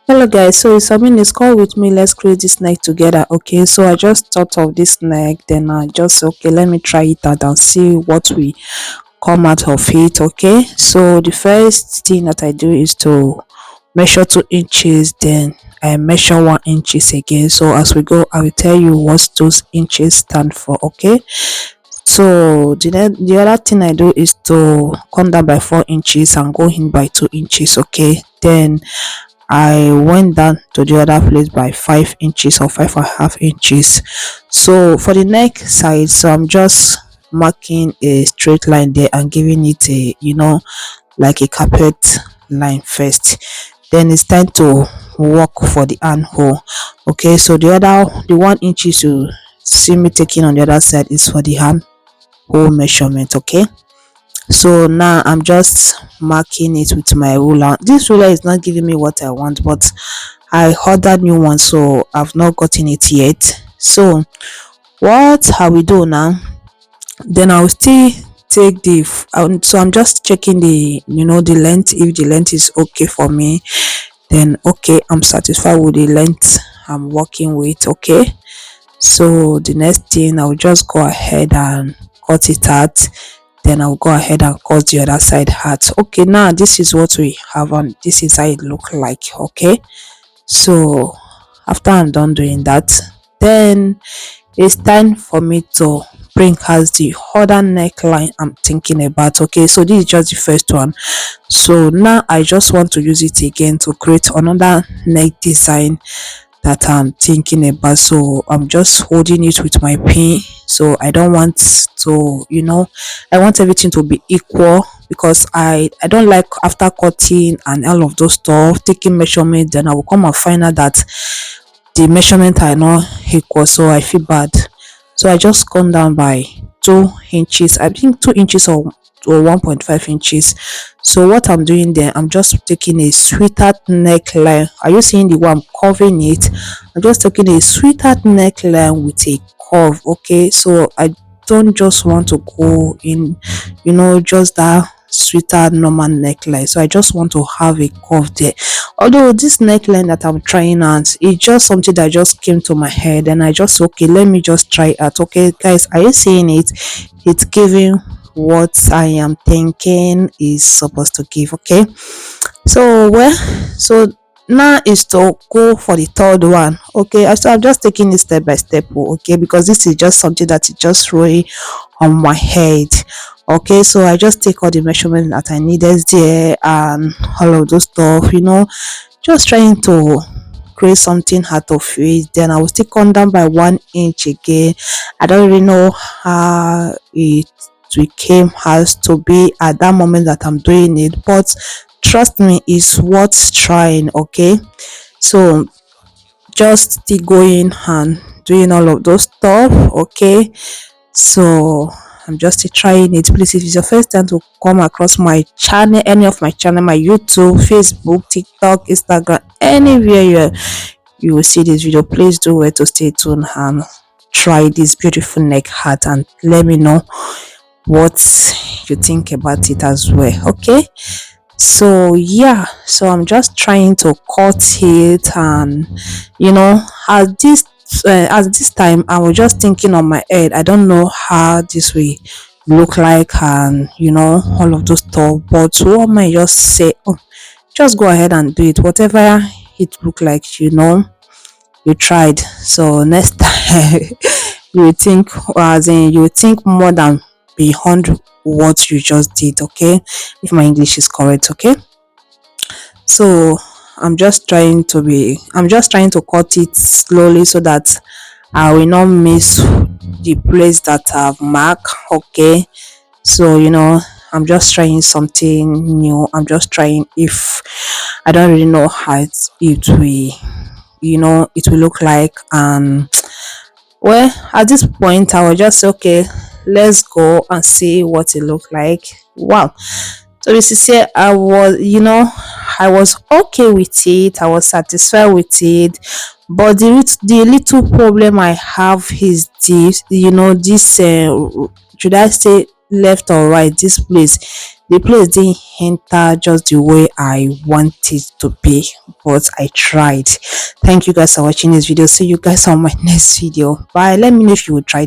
Hello guys, so it's Sabine is call with me. Let's create this neck together. Okay, so I just thought of this neck, then I just okay, let me try it out and see what we come out of it. Okay, so the first thing that I do is to measure 2 inches, then I measure 1 inches again. So as we go, I will tell you what those inches stand for. Okay, so the other thing I do is to come down by 4 inches and go in by 2 inches. Okay, then I went down to the other place by 5 inches or 5.5 inches. So for the neck side, so I'm just marking a straight line there and giving it a like a carpet line first. Then it's time to work for the armhole. Okay, so the 1 inches you see me taking on the other side is for the armhole measurement. Okay, so now I'm just marking it with my ruler. This ruler is not giving me what I want, but I ordered new one, so I've not gotten it yet. So what I will do now, then I'll still take so I'm just checking the length. If the length is okay for me, then okay, I'm satisfied with the length I'm working with. Okay, so the next thing I'll just go ahead and cut it out, then I'll go ahead and cut the other side out. Okay, now this is what we have and this is how it look like. Okay, so after I'm done doing that, then it's time for me to bring out the other neckline I'm thinking about. Okay, so this is just the first one, so now I just want to use it again to create another neck design that I'm thinking about. So I'm just holding it with my pin, so I don't want to I want everything to be equal, because I don't like after cutting and all of those stuff taking measurement, then I will come and find out that the measurement are not equal, so I feel bad. So I just come down by 2 inches, I think 2 inches or 1.5 inches. So what I'm doing there, I'm just taking a sweetheart neckline. Are you seeing the way I'm curving it? I'm just taking a sweetheart neckline with a curve. Okay, so I don't just want to go in just that sweetheart normal neckline, so I just want to have a curve there. Although this neckline that I'm trying out, it's just something that just came to my head, and I just okay, let me just try it out. Okay guys, are you seeing it? It's giving what I am thinking is supposed to give. Okay, so so now is to go for the third one. Okay, so I'm just taking it step by step. Okay, because this is just something that is just really on my head. Okay, so I just take all the measurements that I needed there and all of those stuff, just trying to create something out of it. Then I will still come down by 1 inch again. I don't really know how it became has to be at that moment that I'm doing it, but trust me, it's worth trying. Okay, so just still going and doing all of those stuff. Okay, so I'm just still trying it. Please, if it's your first time to come across my channel, any of my channel, my YouTube, Facebook, TikTok, Instagram, anywhere you will see this video, please do wait to stay tuned and try this beautiful neck hat and let me know what you think about it as well. Okay, so yeah, so I'm just trying to cut it, and at this time I was just thinking on my head, I don't know how this will look like, and all of those stuff, but what might just say, oh, just go ahead and do it, whatever it look like, you tried. So next time you will think, as in you will think more than beyond what you just did. Okay, if my English is correct. Okay, so I'm just trying to cut it slowly so that I will not miss the place that I've marked. Okay, so I'm just trying something new. I'm just trying, if I don't really know how it will it will look like. And well, at this point I will just say, okay, let's go and see what it look like. Wow, so this is it. I was okay with it, I was satisfied with it, but the little problem I have is this, this should I say left or right, this place, the place didn't enter just the way I want it to be, but I tried. Thank you guys for watching this video. See you guys on my next video. Bye. Let me know if you would try